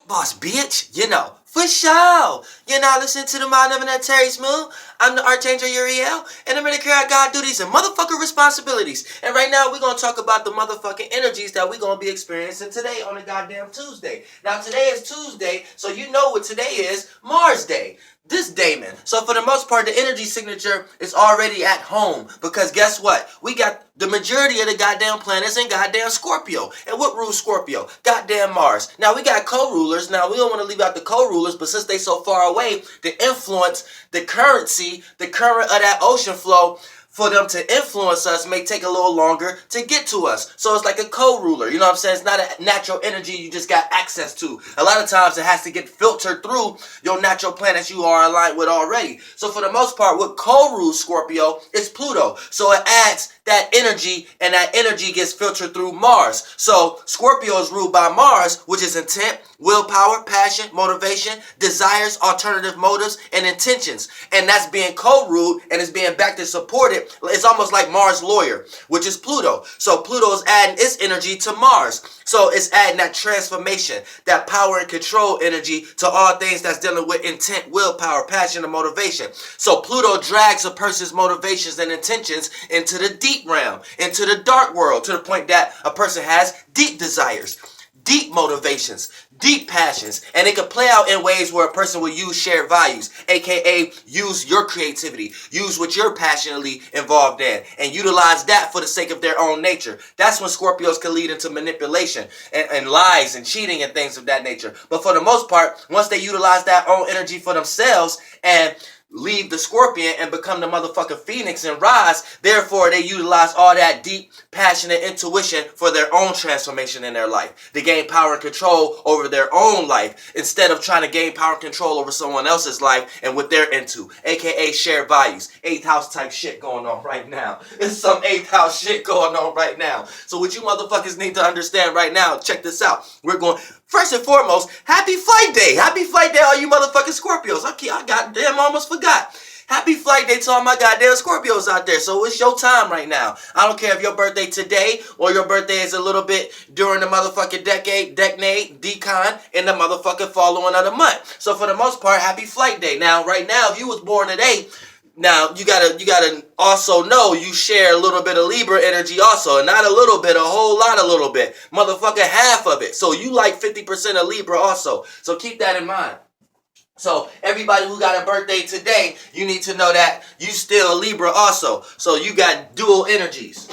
Boss bitch, for sure. You're now listening to the Mind of an Aries Moon. I'm the Archangel Uriel, and I'm going to carry out God duties and motherfucking responsibilities. And right now, we're going to talk about the motherfucking energies that we're going to be experiencing today on a goddamn Tuesday. Now, today is Tuesday, so you know what today is, Mars Day. This Damon. So for the most part, the energy signature is already at home. Because guess what? We got the majority of the goddamn planets in goddamn Scorpio. And what rules Scorpio? Goddamn Mars. Now we got co-rulers. Now we don't want to leave out the co-rulers, but since they so far away, the influence, the currency, the current of that ocean flow, for them to influence us may take a little longer to get to us. So it's like a co-ruler. You know what I'm saying? It's not a natural energy you just got access to. A lot of times it has to get filtered through your natural planets you are aligned with already. So for the most part, what co-rules Scorpio is Pluto. So it adds that energy, and that energy gets filtered through Mars. So Scorpio is ruled by Mars, which is intent, willpower, passion, motivation, desires, alternative motives, and intentions. And that's being co-ruled and is being backed and supported. It's almost like Mars' lawyer, which is Pluto. So Pluto is adding its energy to Mars. So it's adding that transformation, that power and control energy to all things that's dealing with intent, willpower, passion, and motivation. So Pluto drags a person's motivations and intentions into the deep realm, into the dark world, to the point that a person has deep desires, deep motivations, deep passions, and it can play out in ways where a person will use shared values, aka use your creativity, use what you're passionately involved in, and utilize that for the sake of their own nature. That's when Scorpios can lead into manipulation and lies and cheating and things of that nature. But for the most part, once they utilize that own energy for themselves and leave the scorpion and become the motherfucking phoenix and rise, therefore they utilize all that deep passion and intuition for their own transformation in their life, to gain power and control over their own life instead of trying to gain power and control over someone else's life and what they're into, aka shared values. 8th house type shit going on right now. There's some 8th house shit going on right now. So what you motherfuckers need to understand right now, check this out. We're going, first and foremost, happy flight day. Happy flight day, all you motherfucking Scorpios. I goddamn almost forgot. Happy flight day to all my goddamn Scorpios out there. So it's your time right now. I don't care if your birthday today or your birthday is a little bit during the motherfucking decade, decon, in the motherfucking following of the month. So for the most part, happy flight day. Now, right now, if you was born today, now you gotta also know you share a little bit of Libra energy also. And not a little bit, a whole lot, a little bit. Motherfucking half of it. So you like 50% of Libra also. So keep that in mind. So everybody who got a birthday today, you need to know that you still a Libra also. So you got dual energies.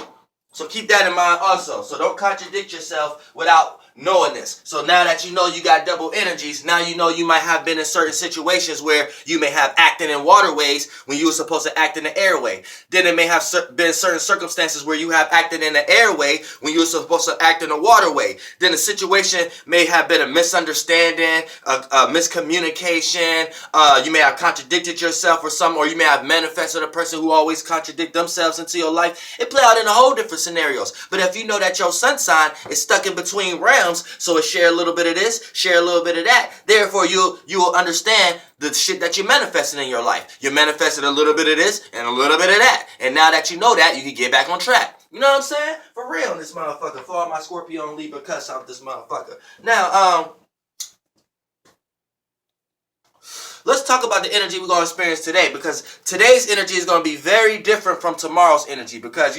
So keep that in mind also. So don't contradict yourself without knowing this. So now that you know you got double energies, now you know you might have been in certain situations where you may have acted in waterways when you were supposed to act in the airway. Then it may have been certain circumstances where you have acted in the airway when you were supposed to act in the waterway. Then the situation may have been a misunderstanding, a miscommunication. You may have contradicted yourself or you may have manifested a person who always contradict themselves into your life. It play out in a whole different scenarios. But if you know that your sun sign is stuck in between realms, so it share a little bit of this, share a little bit of that. Therefore, you will understand the shit that you're manifesting in your life. You're manifesting a little bit of this and a little bit of that. And now that you know that, you can get back on track. You know what I'm saying? For real, in this motherfucker. For all my Scorpio and Libra cuss out this motherfucker. Now, let's talk about the energy we're going to experience today, because today's energy is going to be very different from tomorrow's energy, because,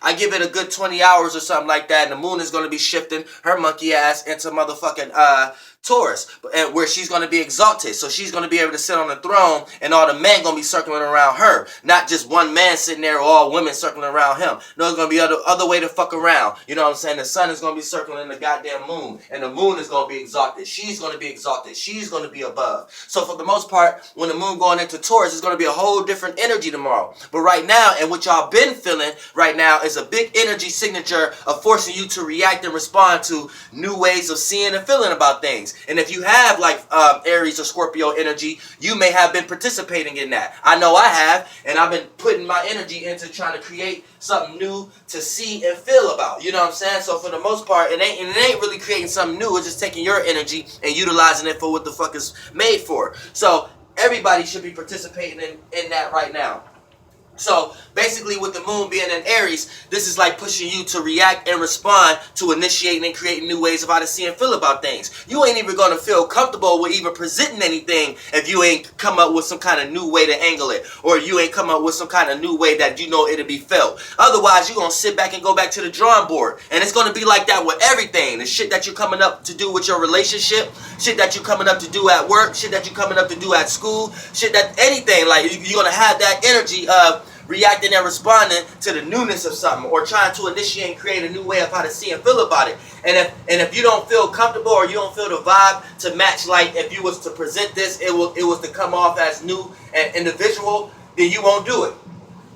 I give it a good 20 hours or something like that, and the moon is going to be shifting her monkey ass into motherfucking Taurus, and where she's going to be exalted. So she's going to be able to sit on the throne, and all the men going to be circling around her. Not just one man sitting there or all women circling around him. No, there's going to be other way to fuck around. You know what I'm saying? The sun is going to be circling the goddamn moon, and the moon is going to be exalted. She's going to be exalted. She's going to be above. So for the most part, when the moon going into Taurus, it's going to be a whole different energy tomorrow. But right now, and what y'all been feeling right now, is a big energy signature of forcing you to react and respond to new ways of seeing and feeling about things. And if you have like Aries or Scorpio energy, you may have been participating in that. I know I have, and I've been putting my energy into trying to create something new to see and feel about. You know what I'm saying? So for the most part, it ain't really creating something new. It's just taking your energy and utilizing it for what the fuck is made for. So everybody should be participating in that right now. So basically with the moon being in Aries, this is like pushing you to react and respond to initiating and creating new ways of how to see and feel about things. You ain't even going to feel comfortable with even presenting anything if you ain't come up with some kind of new way to angle it, or you ain't come up with some kind of new way that you know it'll be felt. Otherwise, you're going to sit back and go back to the drawing board. And it's going to be like that with everything. The shit that you're coming up to do with your relationship, shit that you're coming up to do at work, shit that you're coming up to do at school, shit that anything, like you're going to have that energy of reacting and responding to the newness of something, or trying to initiate and create a new way of how to see and feel about it. And if you don't feel comfortable, or you don't feel the vibe to match, like if you was to present this, it was to come off as new and individual, then you won't do it.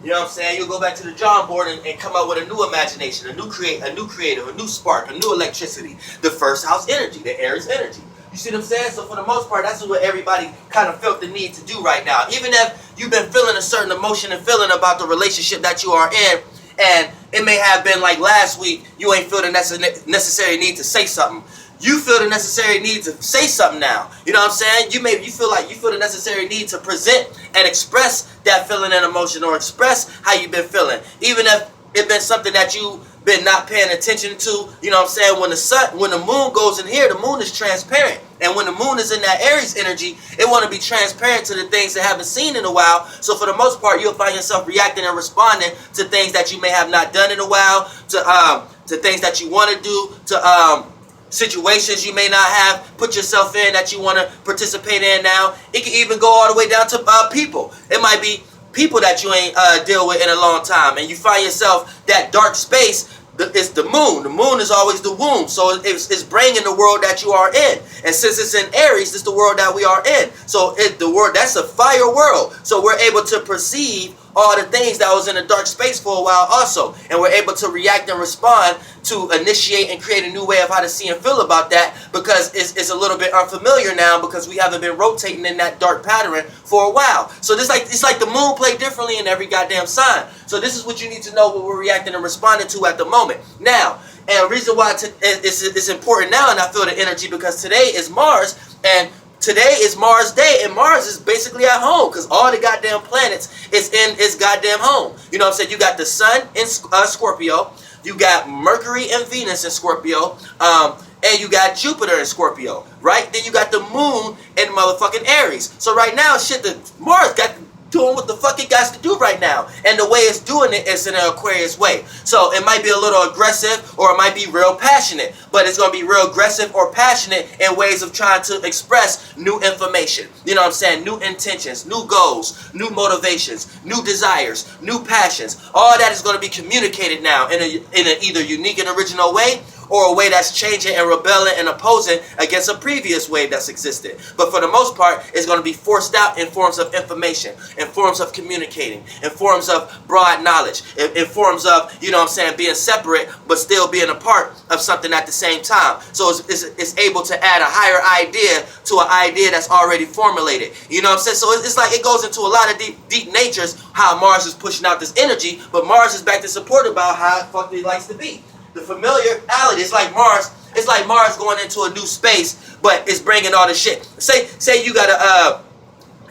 You know what I'm saying? You'll go back to the drawing board and come up with a new imagination, a new creative, a new spark, a new electricity. The first house energy, the Aries energy. You see what I'm saying? So for the most part, that's what everybody kind of felt the need to do right now. Even if you've been feeling a certain emotion and feeling about the relationship that you are in, and it may have been like last week, you ain't feel the necessary need to say something. You feel the necessary need to say something now. You know what I'm saying? You feel the necessary need to present and express that feeling and emotion, or express how you've been feeling. Even if it's been something that you been not paying attention to. You know what I'm saying? When the moon goes in here, the moon is transparent. And when the moon is in that Aries energy, it want to be transparent to the things that haven't seen in a while. So for the most part, you'll find yourself reacting and responding to things that you may have not done in a while, to things that you want to do, to situations you may not have put yourself in that you want to participate in now. It can even go all the way down to people. It might be people that you ain't deal with in a long time, and you find yourself that dark space. It's the moon. The moon is always the womb, so it's bringing the world that you are in. And since it's in Aries, it's the world that we are in. So the world, that's a fire world. So we're able to perceive all the things that was in a dark space for a while also, and we're able to react and respond to initiate and create a new way of how to see and feel about that, because it's a little bit unfamiliar now, because we haven't been rotating in that dark pattern for a while. So it's like the moon played differently in every goddamn sign. So this is what you need to know, what we're reacting and responding to at the moment. Now, and the reason why it's important now, and I feel the energy, because today is Mars, and today is Mars Day, and Mars is basically at home, because all the goddamn planets is in its goddamn home. You know what I'm saying? You got the Sun in Scorpio, you got Mercury and Venus in Scorpio, and you got Jupiter in Scorpio, right? Then you got the Moon in motherfucking Aries. So right now, shit, the Mars got doing what the fuck it got to do right now, and the way it's doing it is in an Aquarius way. So it might be a little aggressive, or it might be real passionate, but it's going to be real aggressive or passionate in ways of trying to express new information. You know what I'm saying? New intentions, new goals, new motivations, new desires, new passions. All that is going to be communicated now in an either unique and original way, or a way that's changing and rebelling and opposing against a previous wave that's existed. But for the most part, it's going to be forced out in forms of information, in forms of communicating, in forms of broad knowledge, in forms of, you know what I'm saying, being separate, but still being a part of something at the same time. So it's able to add a higher idea to an idea that's already formulated. You know what I'm saying? So it's like it goes into a lot of deep natures, how Mars is pushing out this energy, but Mars is back to support about how fuck it likes to be. The familiarity, it's like Mars going into a new space, but it's bringing all the shit. Say you got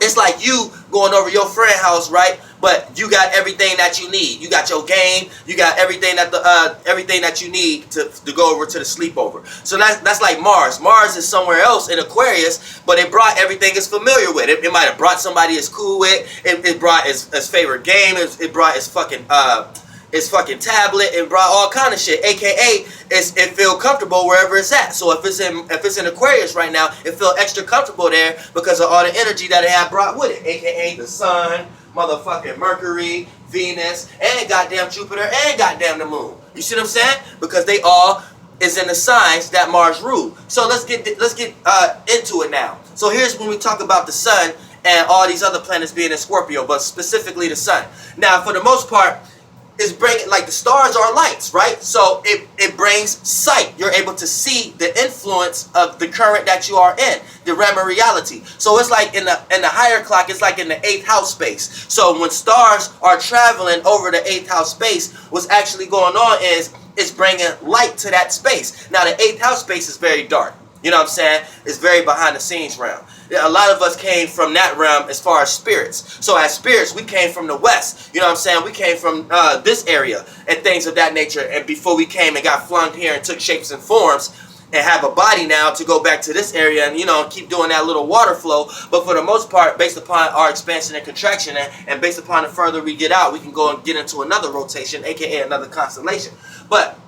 it's like you going over your friend's house, right? But you got everything that you need. You got your game. You got everything that you need to go over to the sleepover. So that's like Mars. Mars is somewhere else in Aquarius, but it brought everything it's familiar with. It might have brought somebody it's cool with. It brought his favorite game. It brought his fucking tablet, and brought all kind of shit. AKA, it feel comfortable wherever it's at. So if it's in Aquarius right now, it feel extra comfortable there because of all the energy that it had brought with it. AKA the Sun, motherfucking Mercury, Venus, and goddamn Jupiter, and goddamn the Moon. You see what I'm saying? Because they all is in the signs that Mars rule. So let's get into it now. So here's when we talk about the Sun and all these other planets being in Scorpio, but specifically the Sun. Now, for the most part, is bringing, like, the stars are lights, right? So it brings sight. You're able to see the influence of the current that you are in, the realm of reality. So it's like in the higher clock, it's like in the 8th house space. So when stars are traveling over the 8th house space, what's actually going on is it's bringing light to that space. Now the 8th house space is very dark. You know what I'm saying? It's very behind the scenes realm. A lot of us came from that realm as far as spirits. So as spirits, we came from the west. You know what I'm saying? We came from this area and things of that nature. And before we came and got flung here and took shapes and forms and have a body now to go back to this area and, you know, keep doing that little water flow. But for the most part, based upon our expansion and contraction and based upon the further we get out, we can go and get into another rotation, aka another constellation. But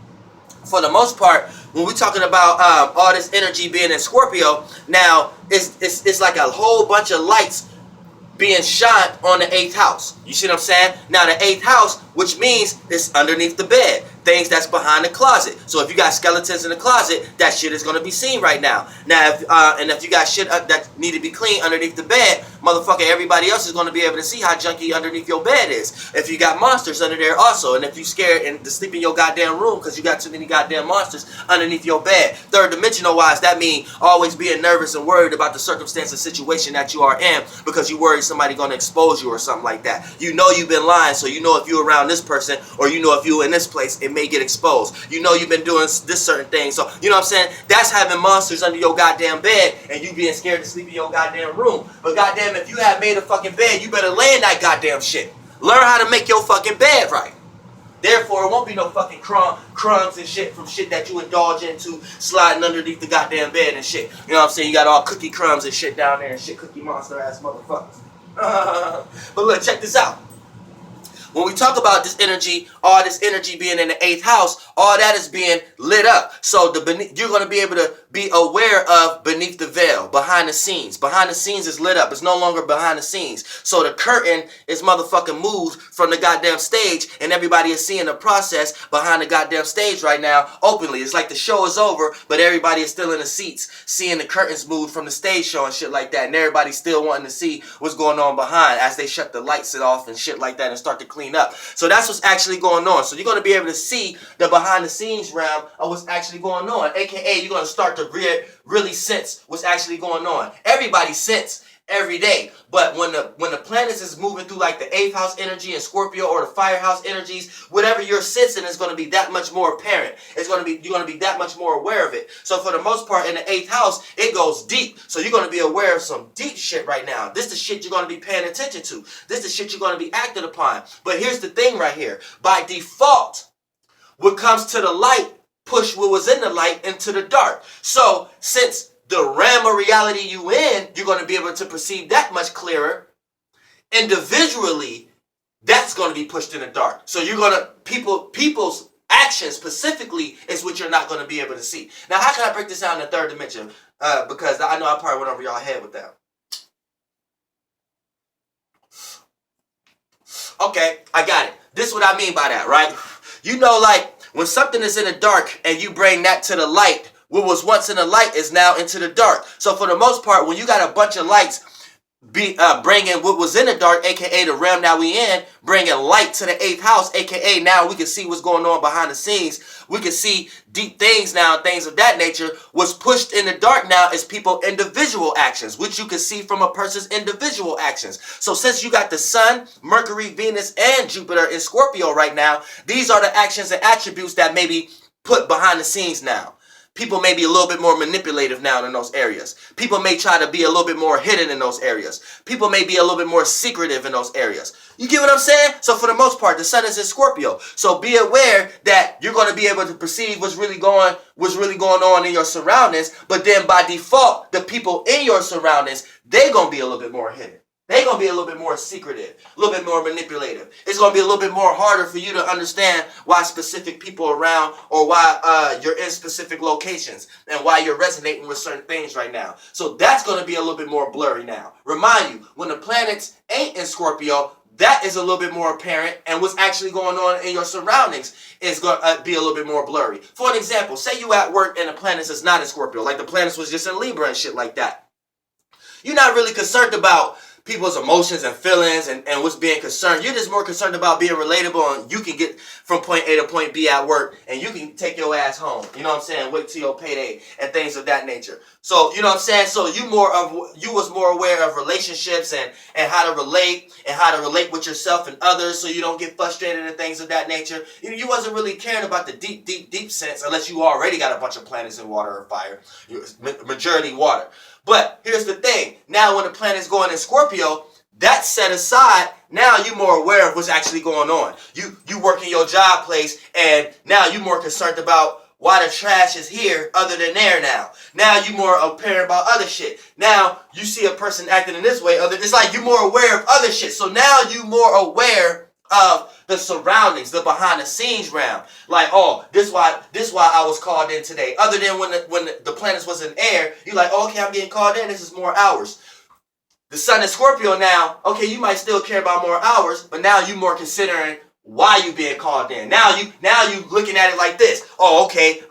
for the most part, when we're talking about all this energy being in Scorpio, now it's like a whole bunch of lights being shot on the 8th house. You see what I'm saying? Now the 8th house, which means it's underneath the bed. Things that's behind the closet. So if you got skeletons in the closet, that shit is going to be seen right now. Now, if you got shit that need to be clean underneath the bed, motherfucker, everybody else is going to be able to see how junky underneath your bed is. If you got monsters under there also, and if you scared and to sleep in your goddamn room because you got too many goddamn monsters underneath your bed. Third dimensional wise, that means always being nervous and worried about the circumstance and situation that you are in because you worry somebody going to expose you or something like that. You know you've been lying, so you know if you're around this person or you know if you're in this place, it may get exposed. You know you've been doing this certain thing. So, you know what I'm saying? That's having monsters under your goddamn bed and you being scared to sleep in your goddamn room. But goddamn, if you have made a fucking bed, you better lay in that goddamn shit. Learn how to make your fucking bed right. Therefore, it won't be no fucking crumbs and shit from shit that you indulge into sliding underneath the goddamn bed and shit. You know what I'm saying? You got all cookie crumbs and shit down there and shit, cookie monster ass motherfuckers. But look, check this out. When we talk about this energy, all this energy being in the 8th house, all that is being lit up. So you're going to be able to be aware of beneath the veil, behind the scenes. Behind the scenes is lit up. It's no longer behind the scenes. So the curtain is motherfucking moved from the goddamn stage, and everybody is seeing the process behind the goddamn stage right now openly. It's like the show is over, but everybody is still in the seats, seeing the curtains moved from the stage show and shit like that, and everybody's still wanting to see what's going on behind as they shut the lights off and shit like that and start to clean up. So that's what's actually going on. So you're going to be able to see the behind the scenes realm of what's actually going on, aka you're going to start to really sense what's actually going on. Everybody sense every day, but when the planets is moving through like the 8th house energy and Scorpio or the fire house energies, whatever you're sensing is going to be that much more apparent. You're going to be that much more aware of it. So for the most part in the 8th house, it goes deep. So you're going to be aware of some deep shit right now. This is the shit you're going to be paying attention to. This is the shit you're going to be acting upon. But here's the thing right here. By default, what comes to the light push what was in the light into the dark. So since the realm of reality you in, you're going to be able to perceive that much clearer. Individually, that's going to be pushed in the dark. So you're going to, people's actions specifically is what you're not going to be able to see. Now, how can I break this down in the third dimension? Because I know I probably went over y'all head with that. Okay, I got it. This is what I mean by that, right? You know, like, when something is in the dark and you bring that to the light, what was once in the light is now into the dark. So for the most part, when you got a bunch of lights bringing what was in the dark, aka the realm that we in, bringing light to the 8th house, aka now we can see what's going on behind the scenes. We can see deep things now, things of that nature. What's pushed in the dark now is people individual actions, which you can see from a person's individual actions. So since you got the sun, Mercury, Venus, and Jupiter in Scorpio right now, these are the actions and attributes that may be put behind the scenes now. People may be a little bit more manipulative now in those areas. People may try to be a little bit more hidden in those areas. People may be a little bit more secretive in those areas. You get what I'm saying? So for the most part, the sun is in Scorpio. So be aware that you're going to be able to perceive what's really going on in your surroundings. But then by default, the people in your surroundings, they're going to be a little bit more hidden. They're going to be a little bit more secretive, a little bit more manipulative. It's going to be a little bit more harder for you to understand why specific people are around or why you're in specific locations and why you're resonating with certain things right now. So that's going to be a little bit more blurry now. Remind you, when the planets ain't in Scorpio, that is a little bit more apparent, and what's actually going on in your surroundings is going to be a little bit more blurry. For an example, say you at work and the planets is not in Scorpio, like the planets was just in Libra and shit like that. You're not really concerned about people's emotions and feelings and what's being concerned. You're just more concerned about being relatable and you can get from point A to point B at work and you can take your ass home. You know what I'm saying? Wait till your payday and things of that nature. So, you know what I'm saying? So you was more aware of relationships and how to relate and how to relate with yourself and others so you don't get frustrated and things of that nature. You wasn't really caring about the deep sense unless you already got a bunch of planets in water or fire. Majority water. But here's the thing. Now when the planet's going in Scorpio, that's set aside. Now you're more aware of what's actually going on. You work in your job place and now you're more concerned about why the trash is here other than there now. Now you more aware about other shit. Now you see a person acting in this way. It's like you're more aware of other shit. So now you more aware of the surroundings, the behind the scenes realm. Like, oh, this why I was called in today. Other than when the planets was in air, you're like, oh, okay, I'm getting called in. This is more hours. The sun is Scorpio now. Okay, you might still care about more hours, but now you more considering why you being called in. Now you looking at it like this. Oh, okay,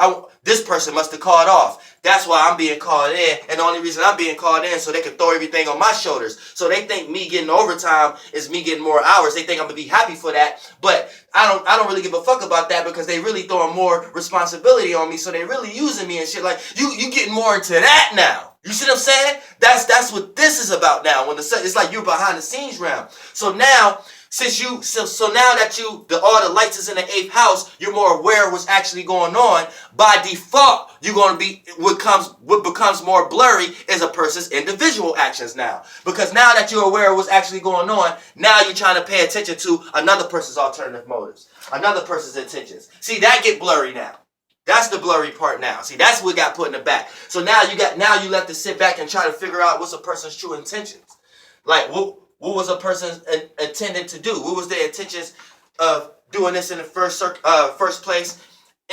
this person must have called off. That's why I'm being called in. And the only reason I'm being called in so they can throw everything on my shoulders. So they think me getting overtime is me getting more hours. They think I'm gonna be happy for that. But I don't really give a fuck about that because they really throwing more responsibility on me. So they really using me and shit. Like you getting more into that now. You see what I'm saying? That's what this is about now. When it's like you're behind the scenes realm. So now so now that all the lights is in the 8th house, you're more aware of what's actually going on. By default, you're going to be what becomes more blurry is a person's individual actions now. Because now that you're aware of what's actually going on, now you're trying to pay attention to another person's alternative motives, another person's intentions. See, that get blurry now. That's the blurry part now. See, that's what got put in the back. So now you left to sit back and try to figure out what's a person's true intentions. Like what was a person intended to do? What was their intentions of doing this in the first place?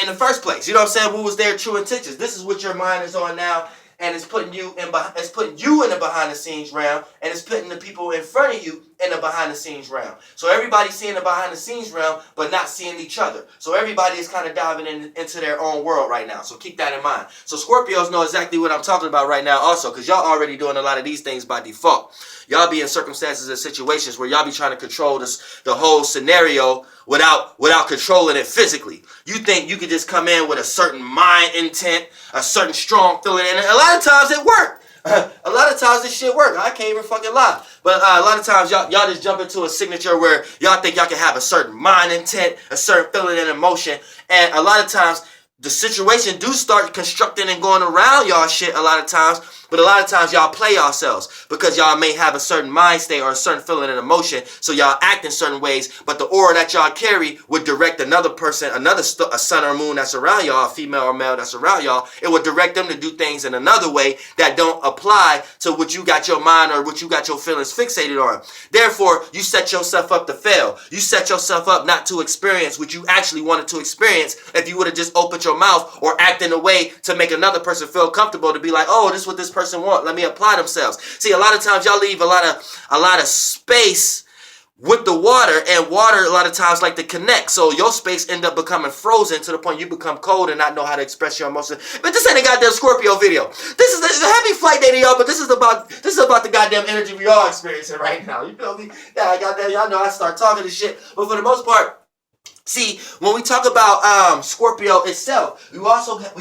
In the first place, you know what I'm saying? What was their true intentions? This is what your mind is on now, and it's putting you in the behind the scenes realm, and it's putting the people in front of you in the behind the scenes realm. So everybody's seeing the behind the scenes realm, but not seeing each other. So everybody is kind of diving into their own world right now. So keep that in mind. So Scorpios know exactly what I'm talking about right now also, because y'all already doing a lot of these things by default. Y'all be in circumstances and situations where y'all be trying to control the whole scenario without controlling it physically. You think you could just come in with a certain mind intent, a certain strong feeling, and a lot of times it worked. A lot of times this shit work. I can't even fucking lie. But a lot of times y'all just jump into a signature where y'all think y'all can have a certain mind intent, a certain feeling and emotion. And a lot of times the situation do start constructing and going around y'all shit a lot of times. But a lot of times y'all play yourselves because y'all may have a certain mind state or a certain feeling and emotion. So y'all act in certain ways. But the aura that y'all carry would direct another person, a sun or moon that's around y'all, a female or male that's around y'all. It would direct them to do things in another way that don't apply to what you got your mind or what you got your feelings fixated on. Therefore, you set yourself up to fail. You set yourself up not to experience what you actually wanted to experience if you would have just opened your mouth or act in a way to make another person feel comfortable to be like, oh, this is what this person want. Let me apply themselves. See, a lot of times y'all leave a lot of space with the water, and water a lot of times like to connect. So your space end up becoming frozen to the point you become cold and not know how to express your emotions. But this ain't a goddamn Scorpio video. This is a happy flight day to y'all, but this is about the goddamn energy we all experiencing right now. You feel me? Yeah, goddamn, y'all know I start talking this shit, but for the most part, see, when we talk about Scorpio itself, we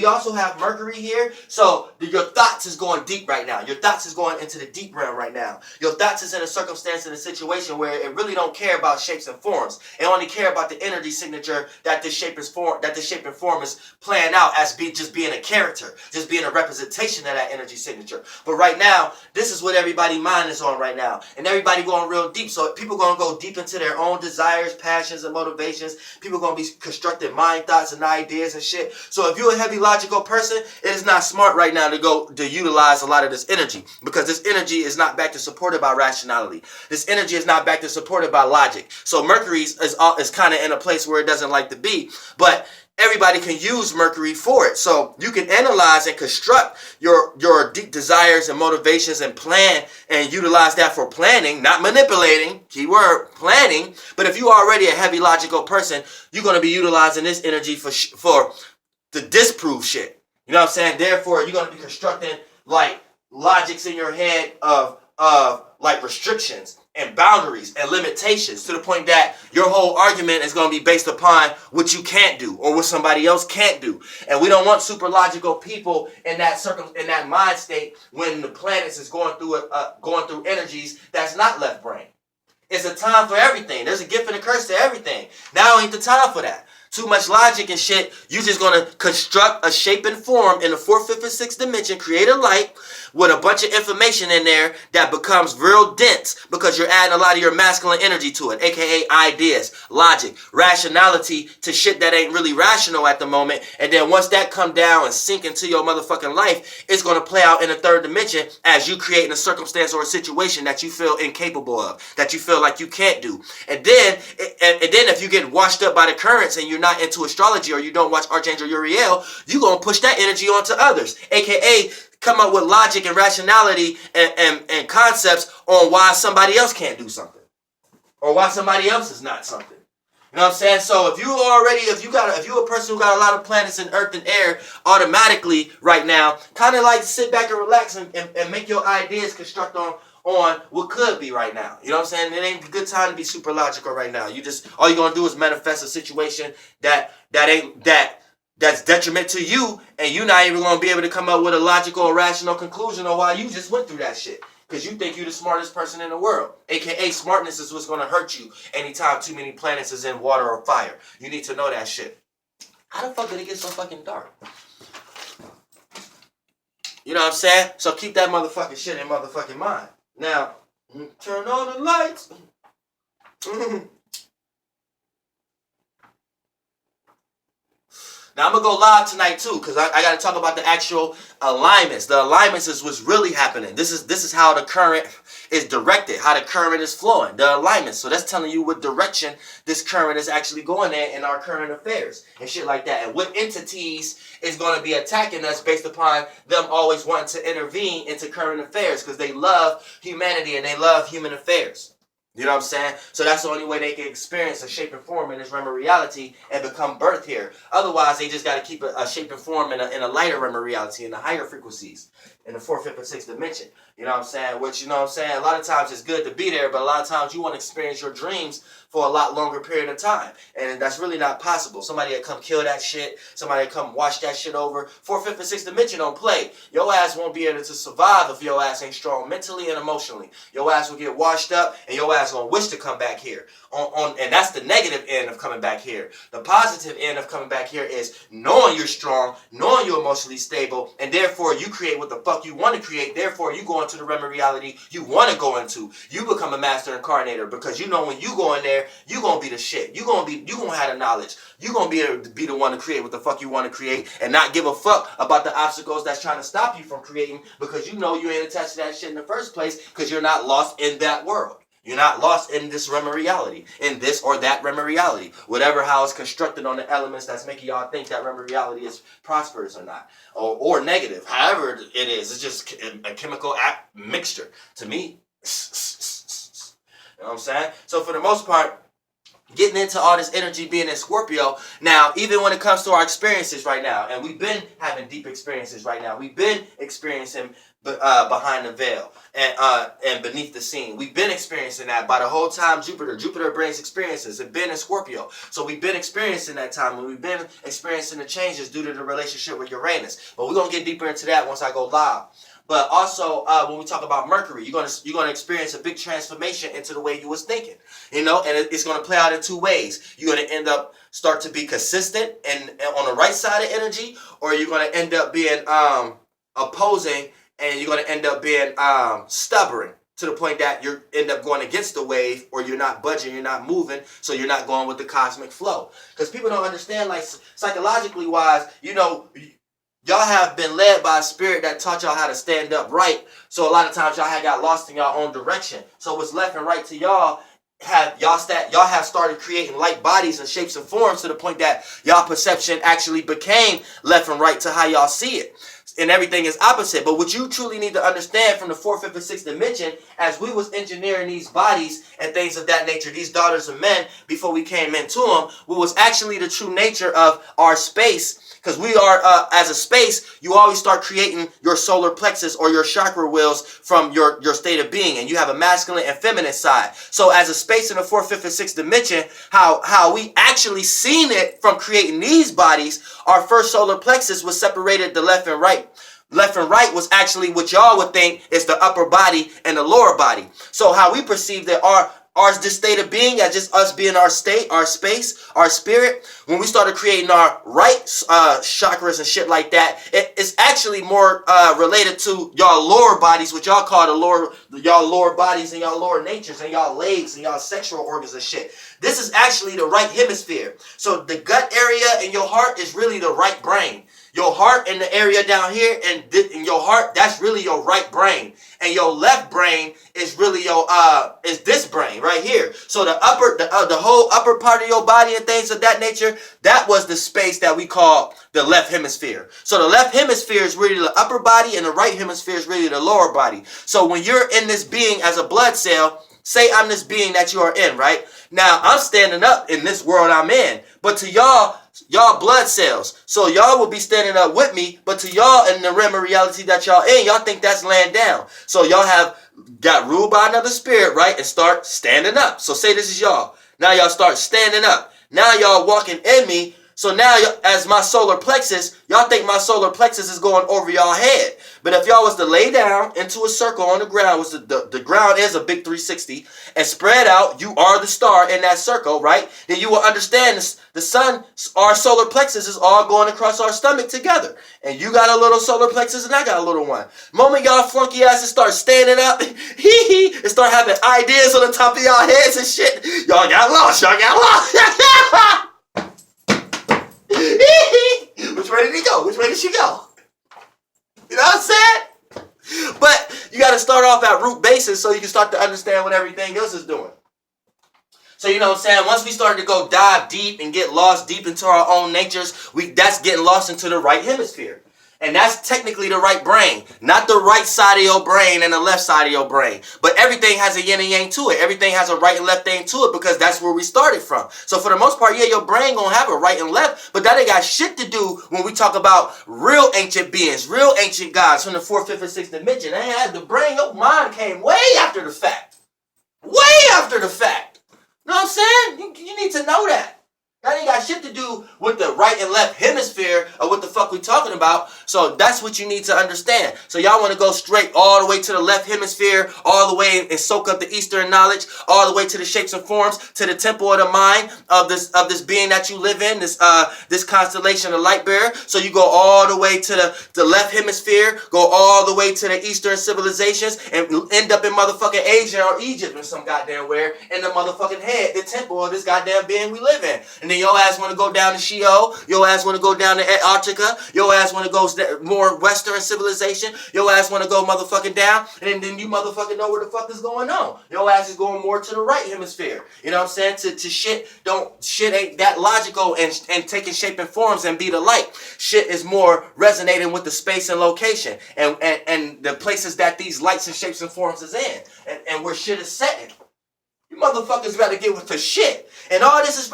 also have Mercury here. So your thoughts is going deep right now. Your thoughts is going into the deep realm right now. Your thoughts is in a circumstance, in a situation where it really don't care about shapes and forms. It only care about the energy signature that this shape and form is playing out as just being a character, just being a representation of that energy signature. But right now, this is what everybody's mind is on right now, and everybody going real deep. So people gonna go deep into their own desires, passions, and motivations. People gonna be constructing mind thoughts and ideas and shit. So if you're a heavy logical person, it is not smart right now to utilize a lot of this energy, because this energy is not backed and supported by rationality. This energy is not backed and supported by logic. So Mercury is kind of in a place where it doesn't like to be, but everybody can use Mercury for it. So you can analyze and construct your deep desires and motivations and plan and utilize that for planning, not manipulating, keyword planning. But if you're already a heavy logical person, you're going to be utilizing this energy for the disprove shit. You know what I'm saying? Therefore, you're going to be constructing like logics in your head of like restrictions and boundaries and limitations, to the point that your whole argument is going to be based upon what you can't do or what somebody else can't do. And we don't want super logical people in that mind state when the planets is going through energies that's not left brain. It's a time for everything. There's a gift and a curse to everything. Now ain't the time for that. Too much logic and shit. You just gonna construct a shape and form in the 4th, 5th, and 6th dimension, create a light with a bunch of information in there that becomes real dense because you're adding a lot of your masculine energy to it, aka ideas, logic, rationality to shit that ain't really rational at the moment. And then once that come down and sink into your motherfucking life, it's gonna play out in the 3rd dimension as you creating a circumstance or a situation that you feel incapable of, that you feel like you can't do. And then if you get washed up by the currents and you're not into astrology or you don't watch Archangel Uriel, you're going to push that energy onto others, aka come up with logic and rationality and concepts on why somebody else can't do something or why somebody else is not something. You know what I'm saying? So if you're a person who got a lot of planets in earth and air, automatically right now, kind of like sit back and relax and make your ideas construct on what could be right now. You know what I'm saying? It ain't a good time to be super logical right now. All you're gonna do is manifest a situation that's detriment to you, and you're not even gonna be able to come up with a logical or rational conclusion on why you just went through that shit. Because you think you're the smartest person in the world. AKA smartness is what's gonna hurt you anytime too many planets is in water or fire. You need to know that shit. How the fuck did it get so fucking dark? You know what I'm saying? So keep that motherfucking shit in motherfucking mind. Now, turn on the lights. Now, I'm going to go live tonight, too, because I got to talk about the actual alignments. The alignments is what's really happening. This is how the current is directed, how the current is flowing, the alignments. So that's telling you what direction this current is actually going in our current affairs and shit like that. And what entities is going to be attacking us based upon them always wanting to intervene into current affairs because they love humanity and they love human affairs. You know what I'm saying? So that's the only way they can experience a shape and form in this realm of reality and become birth here. Otherwise, they just got to keep a shape and form in a lighter realm of reality, in the higher frequencies, in the 4th, 5th, and 6th dimension. You know what I'm saying? Which, you know what I'm saying? A lot of times it's good to be there, but a lot of times you want to experience your dreams for a lot longer period of time. And that's really not possible. Somebody that come kill that shit, somebody that come wash that shit over. 4th, 5th, and 6th dimension don't play. Your ass won't be able to survive if your ass ain't strong mentally and emotionally. Your ass will get washed up and your ass gonna wish to come back here. And that's the negative end of coming back here. The positive end of coming back here is knowing you're strong, knowing you're emotionally stable, and therefore you create what the fuck you want to create. Therefore you go into the realm of reality you want to go into. You become a master incarnator because you know when you go in there, you gonna be the shit. You gonna have the knowledge. You gonna be able to be the one to create what the fuck you want to create and not give a fuck about the obstacles that's trying to stop you from creating because you know you ain't attached to that shit in the first place because you're not lost in that world. You're not lost in this realm of reality, in this or that realm of reality. Whatever how it's constructed on the elements that's making y'all think that realm of reality is prosperous or not. Or negative. However it is. It's just a chemical mixture to me. You know what I'm saying? So for the most part, getting into all this energy being in Scorpio. Now, even when it comes to our experiences right now, and we've been having deep experiences right now. We've been experiencing behind the veil and beneath the scene. We've been experiencing that by the whole time Jupiter brings experiences. It's been in Scorpio. So we've been experiencing that time and we've been experiencing the changes due to the relationship with Uranus. But we're going to get deeper into that once I go live. But also, when we talk about Mercury, you're gonna experience a big transformation into the way you was thinking, you know, and it's gonna play out in two ways. You're gonna end up start to be consistent and on the right side of energy, or you're gonna end up being opposing, and you're gonna end up being stubborn to the point that you end up going against the wave, or you're not budging, you're not moving, so you're not going with the cosmic flow. Because people don't understand, like psychologically wise, you know. Y'all have been led by a spirit that taught y'all how to stand up right. So a lot of times y'all have got lost in y'all own direction. So what's left and right to y'all have started creating light bodies and shapes and forms to the point that y'all perception actually became left and right to how y'all see it. and everything is opposite. But what you truly need to understand from the 4th, 5th, and 6th dimension, as we was engineering these bodies and things of that nature, these daughters of men, before we came into them, what was actually the true nature of our space. Because we are, as a space, you always start creating your solar plexus or your chakra wheels from your state of being. And you have a masculine and feminine side. So as a space in the 4th, 5th, and 6th dimension, how we actually seen it from creating these bodies, our first solar plexus was separated to left and right. Left and right was actually what y'all would think is the upper body and the lower body. So how we perceive that this state of being as just us being our state, our space, our spirit. When we started creating our right chakras and shit like that, it's actually more related to y'all lower bodies, what y'all call y'all lower bodies and y'all lower natures and y'all legs and y'all sexual organs and shit. This is actually the right hemisphere. So the gut area in your heart is really the right brain. Your heart and the area down here and in your heart, that's really your right brain. And your left brain is really your is this brain right here. So the whole upper part of your body and things of that nature, that was the space that we call the left hemisphere. So the left hemisphere is really the upper body and the right hemisphere is really the lower body. So when you're in this being as a blood cell, say I'm this being that you are in, right? Now I'm standing up in this world I'm in. But to y'all blood cells. So y'all will be standing up with me, but to y'all in the realm of reality that y'all in, y'all think that's laying down. So y'all have got ruled by another spirit, right? And start standing up. So say this is y'all. Now y'all start standing up. Now y'all walking in me. So now as my solar plexus, y'all think my solar plexus is going over y'all head. But if y'all was to lay down into a circle on the ground, was the ground is a big 360, and spread out, you are the star in that circle, right? Then you will understand this, the sun, our solar plexus is all going across our stomach together. And you got a little solar plexus and I got a little one. Moment y'all flunky asses start standing up, and start having ideas on the top of y'all heads and shit, y'all got lost, Which way did he go? Which way did she go? You know what I'm saying? But you got to start off at root basis so you can start to understand what everything else is doing. So you know what I'm saying? Once we started to go dive deep and get lost deep into our own natures, that's getting lost into the right hemisphere. And that's technically the right brain. Not the right side of your brain and the left side of your brain. But everything has a yin and yang to it. Everything has a right and left thing to it because that's where we started from. So for the most part, yeah, your brain gonna have a right and left, but that ain't got shit to do when we talk about real ancient beings, real ancient gods from the 4th, 5th, and 6th dimension. They had the brain, your mind came way after the fact. Way after the fact. You know what I'm saying? You need to know that. That ain't got shit to do with the right and left hemisphere of what the fuck we talking about. So that's what you need to understand. So y'all want to go straight all the way to the left hemisphere, all the way and soak up the Eastern knowledge, all the way to the shapes and forms, to the temple of the mind of this being that you live in, this constellation of light bearer. So you go all the way to the left hemisphere, go all the way to the Eastern civilizations, and end up in motherfucking Asia or Egypt or some goddamn where in the motherfucking head, the temple of this goddamn being we live in. And then your ass want to go down to Sheol, your ass want to go down to Antarctica, your ass want to go more Western civilization, your ass want to go motherfucking down, and then you motherfucking know where the fuck is going on. Your ass is going more to the right hemisphere. You know what I'm saying? To shit ain't that logical and taking shape and forms and be the light. Shit is more resonating with the space and location and the places that these lights and shapes and forms is in and where shit is setting. You motherfuckers better get with the shit. And all this is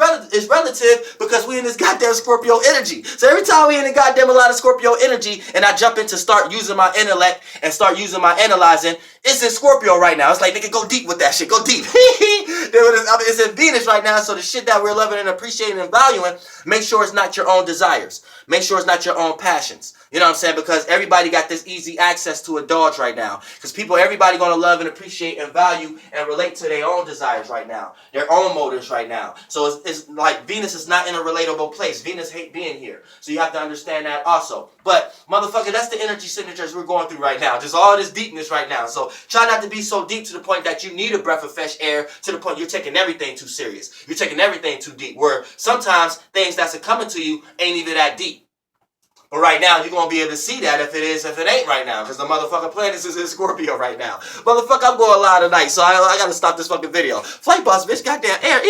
relative because we in this goddamn Scorpio energy. So every time we in the goddamn a lot of Scorpio energy and I jump into start using my intellect and start using my analyzing, it's in Scorpio right now. It's like, nigga, go deep with that shit. Go deep. It's in Venus right now. So the shit that we're loving and appreciating and valuing, make sure it's not your own desires. Make sure it's not your own passions. You know what I'm saying? Because everybody got this easy access to indulge right now. Because everybody going to love and appreciate and value and relate to their own desires right now. Their own motives right now. So it's like Venus is not in a relatable place. Venus hate being here. So you have to understand that also. But motherfucker, that's the energy signatures we're going through right now. Just all this deepness right now. So try not to be so deep to the point that you need a breath of fresh air, to the point you're taking everything too serious. You're taking everything too deep. Where sometimes things that's coming to you ain't even that deep. But right now, you're going to be able to see that if it ain't right now. Because the motherfucking planet is in Scorpio right now. Motherfucker, I'm going live tonight. So I got to stop this fucking video. Flight boss, bitch, goddamn air.